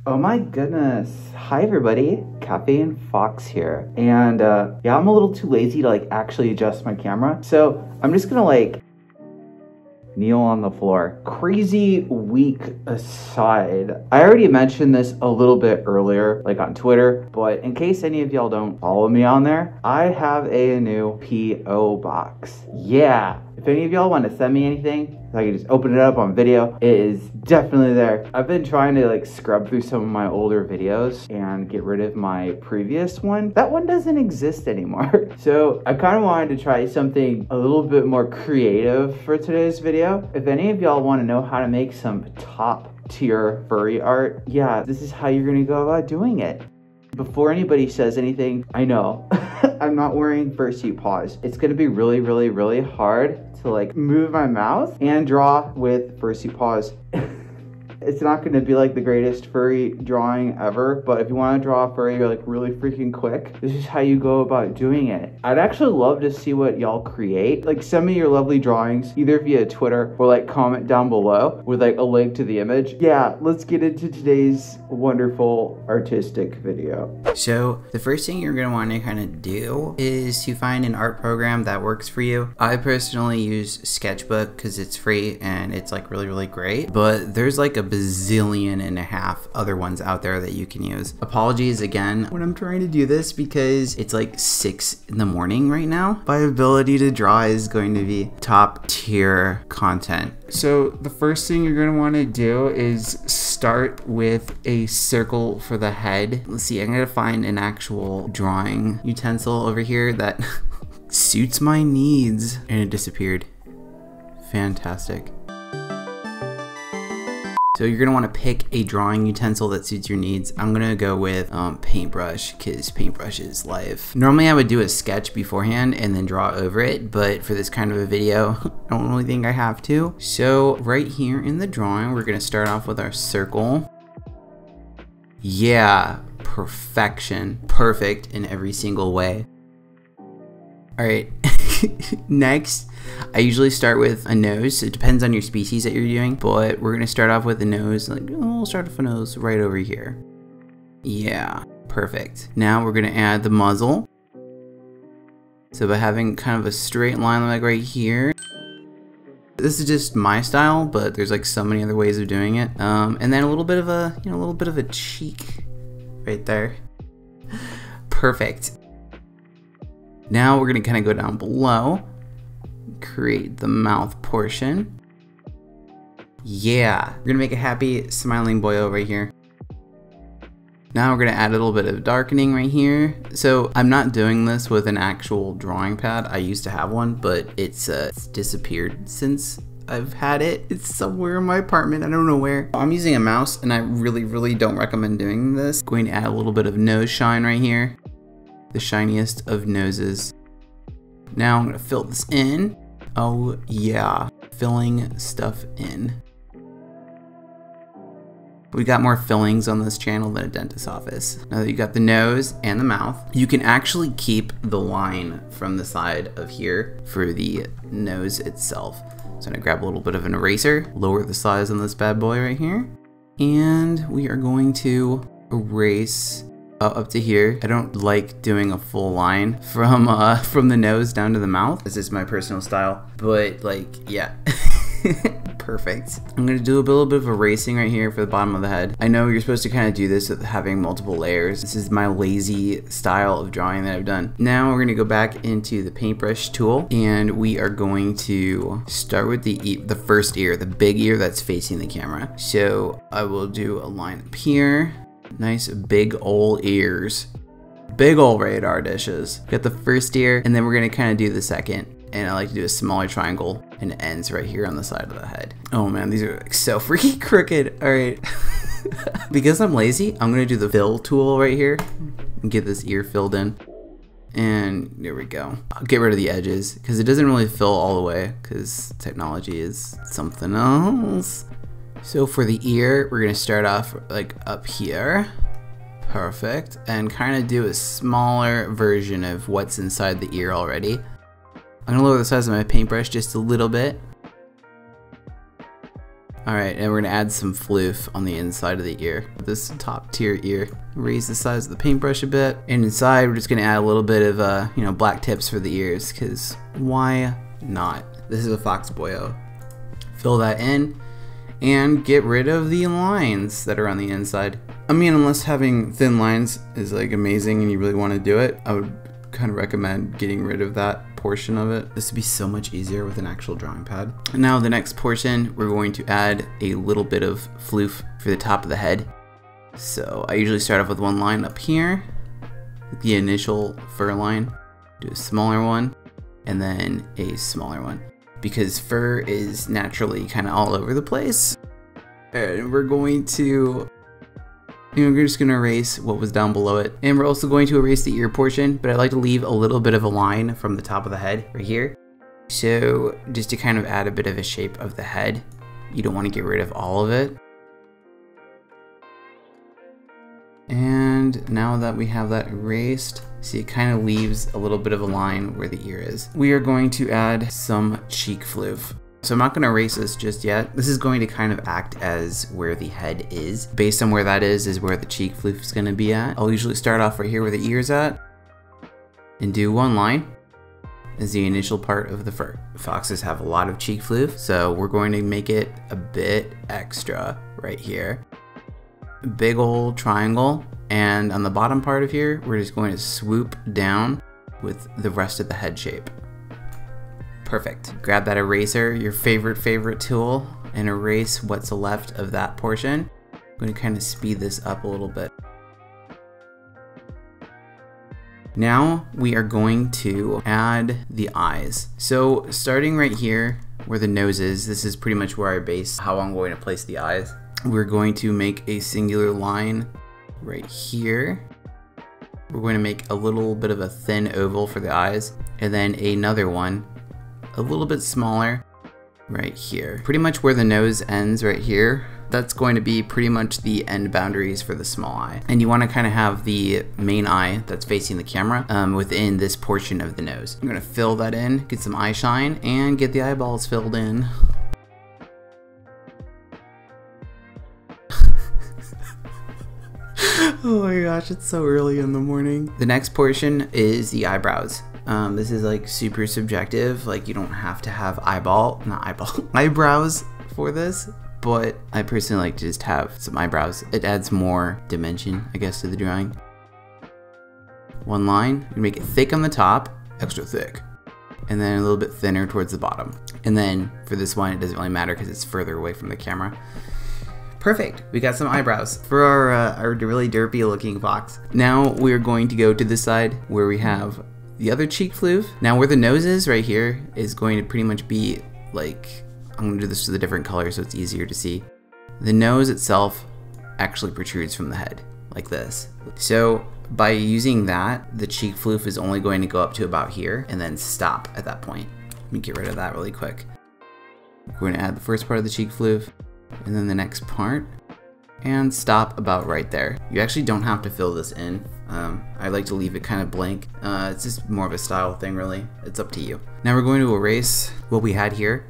Oh my goodness. Hi everybody, Caffeine Fox here. And yeah, I'm a little too lazy to like actually adjust my camera. So I'm just gonna like kneel on the floor. Crazy week aside, I already mentioned this a little bit earlier, like on Twitter, but in case any of y'all don't follow me on there, I have a new P.O Box. Yeah, if any of y'all want to send me anything, so I can just open it up on video, it is definitely there. I've been trying to like scrub through some of my older videos and get rid of my previous one. That one doesn't exist anymore. So I kind of wanted to try something a little bit more creative for today's video. If any of y'all want to know how to make some top tier furry art, yeah, this is how you're gonna go about doing it. Before anybody says anything, I know I'm not wearing fursuit paws. It's gonna be really hard to like move my mouth and draw with fursuit paws. It's not gonna be like the greatest furry drawing ever, but if you wanna draw a furry like really freaking quick, this is how you go about doing it. I'd actually love to see what y'all create. Like send me your lovely drawings, either via Twitter or like comment down below with like a link to the image. Yeah, let's get into today's wonderful artistic video. So the first thing you're gonna wanna kinda do is to find an art program that works for you. I personally use Sketchbook because it's free and it's like really great, but there's like a bazillion and a half other ones out there that you can use. Apologies again when I'm trying to do this because it's like 6 in the morning right now. My ability to draw is going to be top tier content. So the first thing you're going to want to do is start with a circle for the head. Let's see, I'm going to find an actual drawing utensil over here that suits my needs. And it disappeared. Fantastic. So you're gonna wanna pick a drawing utensil that suits your needs. I'm gonna go with paintbrush, because paintbrush is life. Normally I would do a sketch beforehand and then draw over it, but for this kind of a video, I don't really think I have to. So right here in the drawing, we're gonna start off with our circle. Yeah, perfection. Perfect in every single way. All right, next, I usually start with a nose. It depends on your species that you're doing, but we're gonna start off with a nose, like, we'll start with a nose right over here. Yeah, perfect. Now we're gonna add the muzzle. So by having kind of a straight line like right here, this is just my style, but there's like so many other ways of doing it. And then a little bit of a, a little bit of a cheek right there. Perfect. Now we're gonna kind of go down below, create the mouth portion. Yeah, we're gonna make a happy smiling boy over here. Now we're gonna add a little bit of darkening right here. So I'm not doing this with an actual drawing pad. I used to have one, but it's disappeared since I've had it. It's somewhere in my apartment, I don't know where. I'm using a mouse and I really don't recommend doing this. Going to add a little bit of nose shine right here. The shiniest of noses. Now I'm gonna fill this in. Oh yeah, filling stuff in. We got more fillings on this channel than a dentist's office. Now that you got the nose and the mouth, you can actually keep the line from the side of here for the nose itself. So I'm gonna grab a little bit of an eraser, lower the size on this bad boy right here, and we are going to erase up to here. I don't like doing a full line from the nose down to the mouth. This is my personal style, but like, yeah. Perfect. I'm gonna do a little bit of erasing right here for the bottom of the head. I know you're supposed to kind of do this with having multiple layers. This is my lazy style of drawing that I've done. Now we're gonna go back into the paintbrush tool and we are going to start with the first ear, the big ear that's facing the camera. So I will do a line up here. Nice big ol' ears. Big ol' radar dishes. Got the first ear, and then we're gonna kind of do the second. And I like to do a smaller triangle, and it ends right here on the side of the head. Oh man, these are like so freaking crooked. All right. Because I'm lazy, I'm gonna do the fill tool right here and get this ear filled in. And there we go. I'll get rid of the edges because it doesn't really fill all the way because technology is something else. So for the ear, we're gonna start off like up here. Perfect. And kind of do a smaller version of what's inside the ear already. I'm gonna lower the size of my paintbrush just a little bit. Alright, and we're gonna add some floof on the inside of the ear. This top tier ear. Raise the size of the paintbrush a bit. And inside, we're just gonna add a little bit of, black tips for the ears, because why not? This is a fox boyo. Fill that in, and get rid of the lines that are on the inside. I mean, unless having thin lines is like amazing and you really want to do it, I would kind of recommend getting rid of that portion of it. This would be so much easier with an actual drawing pad. And now the next portion, we're going to add a little bit of floof for the top of the head. So I usually start off with one line up here, the initial fur line, do a smaller one, and then a smaller one. Because fur is naturally kind of all over the place. And we're going to, we're just going to erase what was down below it. And we're also going to erase the ear portion, but I like to leave a little bit of a line from the top of the head right here. So just to kind of add a bit of a shape of the head. You don't want to get rid of all of it. And now that we have that erased, see, it kind of leaves a little bit of a line where the ear is. We are going to add some cheek floof. So I'm not going to erase this just yet. This is going to kind of act as where the head is. Based on where that is where the cheek floof is going to be at. I'll usually start off right here where the ear's at and do one line as the initial part of the fur. Foxes have a lot of cheek floof, so we're going to make it a bit extra right here. Big old triangle, and on the bottom part of here we're just going to swoop down with the rest of the head shape. Perfect. Grab that eraser, your favorite tool, and erase what's left of that portion. I'm going to kind of speed this up a little bit. Now we are going to add the eyes. So starting right here where the nose is, this is pretty much where I base how I'm going to place the eyes. We're going to make a singular line right here. We're going to make a little bit of a thin oval for the eyes, and then another one a little bit smaller right here. Pretty much where the nose ends right here, that's going to be pretty much the end boundaries for the small eye. And you want to kind of have the main eye that's facing the camera within this portion of the nose. I'm going to fill that in, get some eye shine, and get the eyeballs filled in. Oh my gosh, it's so early in the morning. The next portion is the eyebrows. This is like super subjective, like you don't have to have eyebrows for this, but I personally like to just have some eyebrows. It adds more dimension, I guess, to the drawing. One line, you make it thick on the top, extra thick, and then a little bit thinner towards the bottom. And then for this one, it doesn't really matter because it's further away from the camera. Perfect, we got some eyebrows for our really derpy looking fox. Now we're going to go to this side where we have the other cheek floof. Now where the nose is right here is going to pretty much be like, I'm gonna do this with a different color so it's easier to see. The nose itself actually protrudes from the head like this. So by using that, the cheek floof is only going to go up to about here and then stop at that point. Let me get rid of that really quick. We're going to add the first part of the cheek floof and then the next part and stop about right there. You actually don't have to fill this in. I like to leave it kind of blank. It's just more of a style thing really. It's up to you. Now we're going to erase what we had here.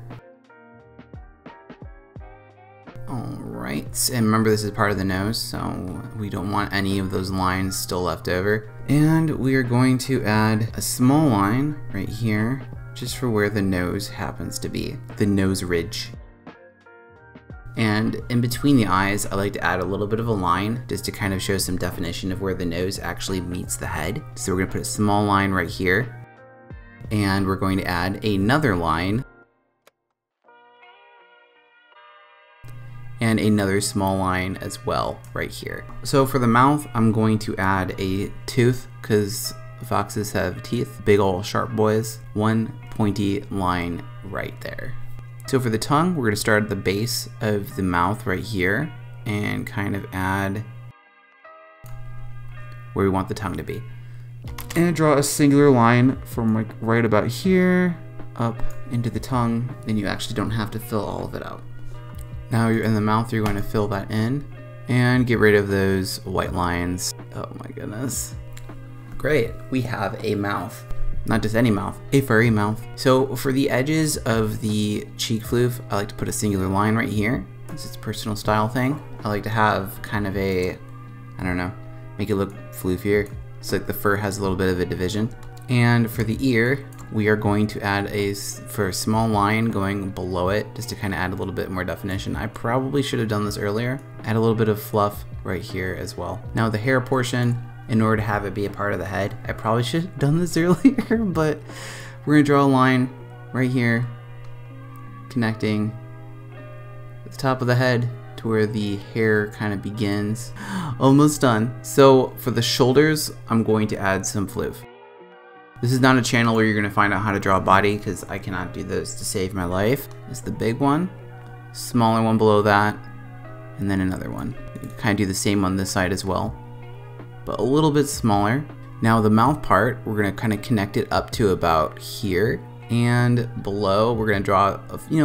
Alright, and remember this is part of the nose, so we don't want any of those lines still left over. And we are going to add a small line right here, just for where the nose happens to be, the nose ridge. And in between the eyes, I like to add a little bit of a line just to kind of show some definition of where the nose actually meets the head. So we're going to put a small line right here, and we're going to add another line and another small line as well right here. So for the mouth, I'm going to add a tooth because foxes have teeth, big ol' sharp boys. One pointy line right there. So for the tongue, we're going to start at the base of the mouth right here and kind of add where we want the tongue to be. And draw a singular line from like right about here up into the tongue, and you actually don't have to fill all of it out. Now you're in the mouth, you're going to fill that in and get rid of those white lines. Oh my goodness. Great, we have a mouth. Not just any mouth, a furry mouth. So for the edges of the cheek floof, I like to put a singular line right here It's its personal style thing. I like to have kind of a, I don't know, make it look floofier. So like the fur has a little bit of a division. And for the ear, we are going to add for a small line going below it, just to kind of add a little bit more definition. I probably should have done this earlier. Add a little bit of fluff right here as well. Now the hair portion, in order to have it be a part of the head, I probably should have done this earlier, but we're gonna draw a line right here, connecting the top of the head to where the hair kind of begins. Almost done. So for the shoulders, I'm going to add some floof. This is not a channel where you're going to find out how to draw a body, because I cannot do this to save my life. This is the big one, smaller one below that, and then another one. You can kind of do the same on this side as well, but a little bit smaller. Now the mouth part, we're going to kind of connect it up to about here, and below we're going to draw,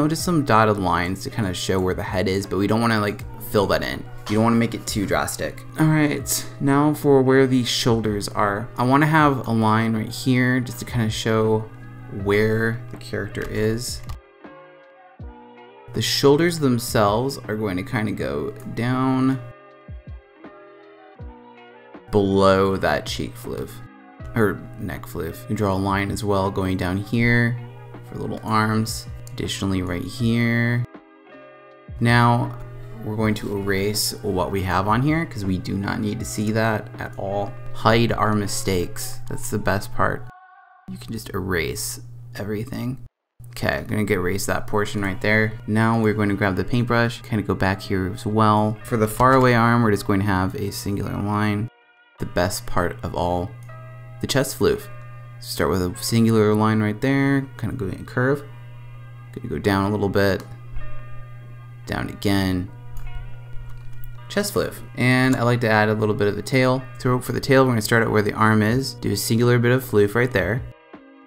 just some dotted lines to kind of show where the head is, but we don't want to like fill that in. You don't want to make it too drastic. All right, now for where the shoulders are. I want to have a line right here just to kind of show where the character is. The shoulders themselves are going to kind of go down below that cheek floof, or neck floof. You draw a line as well going down here for little arms. Additionally right here. Now, we're going to erase what we have on here because we do not need to see that at all. Hide our mistakes. That's the best part. You can just erase everything. Okay, I'm gonna erase that portion right there. Now we're going to grab the paintbrush, kind of go back here as well. For the faraway arm, we're just going to have a singular line. The best part of all, the chest floof. Start with a singular line right there, kind of going a curve. Gonna go down a little bit, down again. Chest floof. And I like to add a little bit of the tail. So for the tail, we're going to start out where the arm is, do a singular bit of floof right there,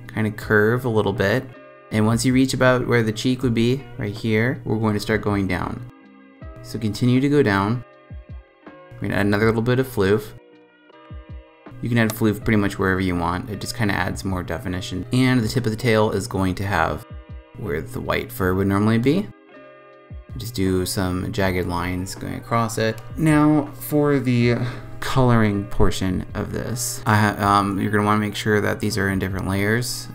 kind of curve a little bit, and once you reach about where the cheek would be, right here, we're going to start going down. So continue to go down. We're going to add another little bit of floof. You can add floof pretty much wherever you want. It just kind of adds more definition. And the tip of the tail is going to have where the white fur would normally be. Just do some jagged lines going across it. Now for the coloring portion of this, you're gonna want to make sure that these are in different layers.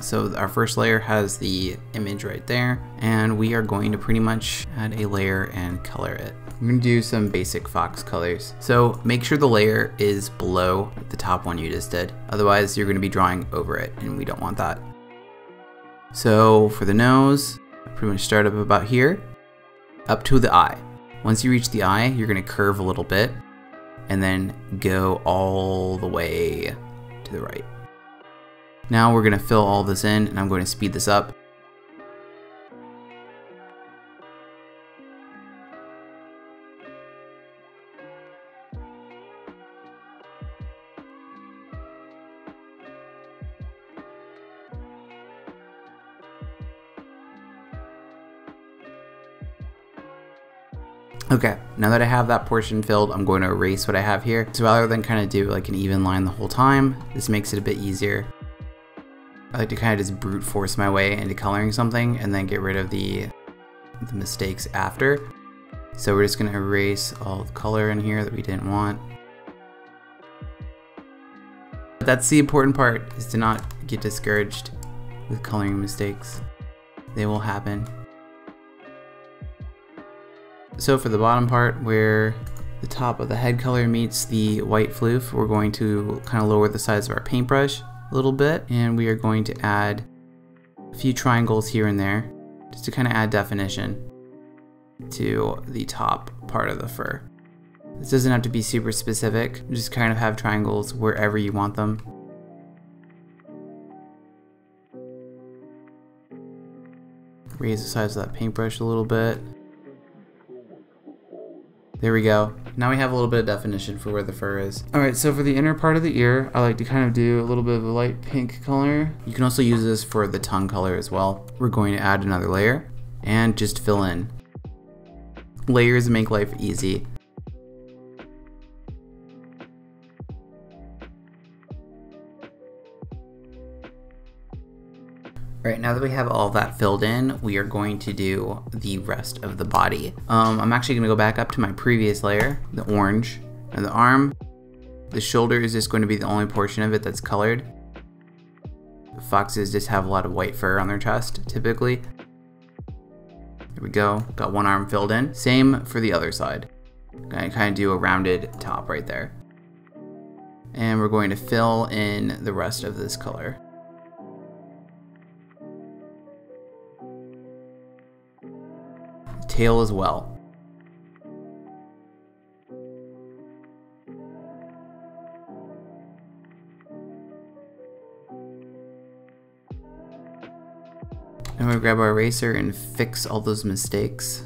So our first layer has the image right there, and we are going to pretty much add a layer and color it. I'm gonna do some basic Fox colors. So make sure the layer is below the top one you just did. Otherwise you're gonna be drawing over it, and we don't want that. So for the nose, I pretty much start up about here, up to the eye. Once you reach the eye, you're gonna curve a little bit and then go all the way to the right. Now we're gonna fill all this in, and I'm going to speed this up. Okay, now that I have that portion filled, I'm going to erase what I have here. So rather than kind of do like an even line the whole time, this makes it a bit easier. I like to kind of just brute force my way into coloring something and then get rid of the mistakes after. So we're just going to erase all the color in here that we didn't want. That's the important part, is to not get discouraged with coloring mistakes. They will happen. So for the bottom part where the top of the head color meets the white floof, we're going to kind of lower the size of our paintbrush a little bit, and we are going to add a few triangles here and there just to kind of add definition to the top part of the fur. This doesn't have to be super specific, just kind of have triangles wherever you want them. Raise the size of that paintbrush a little bit. There we go. Now we have a little bit of definition for where the fur is. Alright, so for the inner part of the ear, I like to kind of do a little bit of a light pink color. You can also use this for the tongue color as well. We're going to add another layer and just fill in. Layers make life easy. All right, now that we have all that filled in, we are going to do the rest of the body. I'm actually gonna go back up to my previous layer, the orange, and the arm. The shoulder is just going to be the only portion of it that's colored. Foxes just have a lot of white fur on their chest, typically. There we go, got one arm filled in. Same for the other side. Gonna kind of do a rounded top right there. And we're going to fill in the rest of this color. Tail as well. I'm gonna grab our eraser and fix all those mistakes.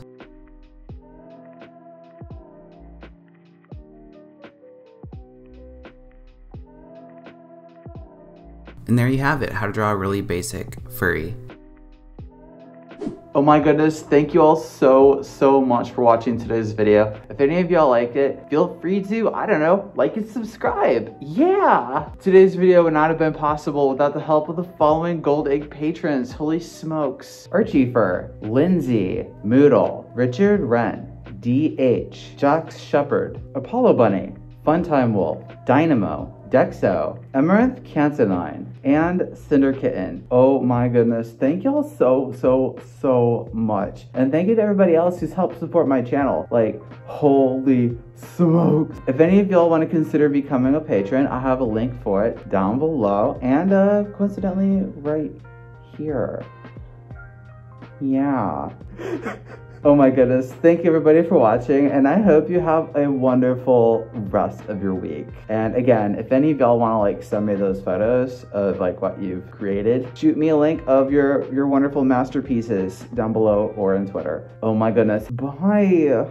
And there you have it, how to draw a really basic furry. Oh my goodness, thank you all so much for watching today's video. If any of y'all liked it, feel free to, I don't know, like and subscribe. Yeah! Today's video would not have been possible without the help of the following Gold Egg patrons. Holy smokes. Archie Fur, Lindsay, Moodle, Richard Wren, DH, Jax Shepherd, Apollo Bunny, Funtime Wolf, Dynamo, Dexo, Amaranth Cantonine, and Cinder Kitten. Oh my goodness, thank y'all so much. And thank you to everybody else who's helped support my channel. Like, holy smokes. If any of y'all want to consider becoming a patron, I have a link for it down below and coincidentally right here. Yeah. Oh my goodness, thank you everybody for watching, and I hope you have a wonderful rest of your week. And again, if any of y'all want to like send me those photos of like what you've created, shoot me a link of your wonderful masterpieces down below or on Twitter. Oh my goodness, bye.